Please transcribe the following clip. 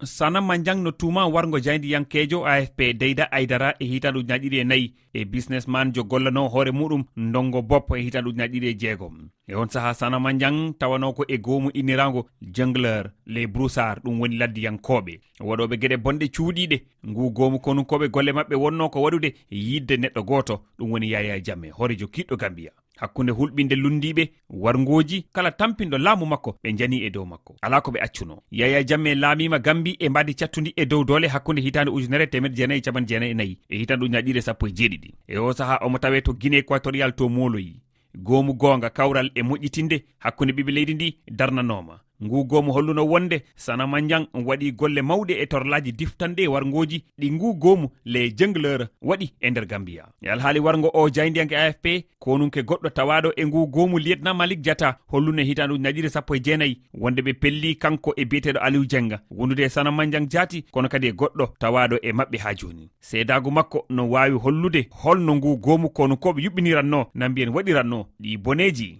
Sanna Manjang no tuma wargo jayndiyankejo AFP deyda aydara e hitan ujunnaje ɗiɗi e nayyi e businessman jo gollano hoore muɗum ndongo bop e hitan ujunnaje ɗiɗi e jeegom. E on saha Sanna Manjang tawano ko e goomu innirago jongleur les broussard ɗum woni laddiyankoɓe waɗoɓe gueɗe bonɗe cuuɗiɗe. Ngu goomu konuŋkooɓe golle mabɓe wonno ko waɗude yidde neɗɗo goto ɗum woni Yahya Jamme hoorejo kiɗɗo Gambia. Hakkunde hulɓinde lundiɓe warngooji kala tampinɗo laamu makko ɓe jani e dow makko ala ko ɓe accuno. Yahya Jamme laamima Gambie e mbadi cattudi e dow doole hakkunde hitande 1994 e hitande ujunnaje 2017. E o saha omo tawe to Guinée équatorial to moloyi goomu gonga kawral e moƴƴitinde hakkunde ɓiɓe leydi ndi darnanoma. Ngu goomu holluno wonde Sanna Manjang waɗi golle mawɗe e torlaji diftanɗe warngooji ɗi ngu goomu le jongleur waɗi e nder Gambia. E alhaali wargo o jayndiyanke AFP konunke goɗɗo tawaɗo e ngu goomu lieutenant Malik Diatta holluno hitande ujunnaje 2019 wonde ɓe pelli kanko e biyeteɗo Aliou Jenga wondude Sanna Manjang jaati kono kadi e goɗɗo tawaɗo e mabɓe ha joni. Seedagu makko no wawi hollude holno ngu goomu konuŋkooɓe yuɓɓiniranno na mbiyen waɗiranno ɗi boneji.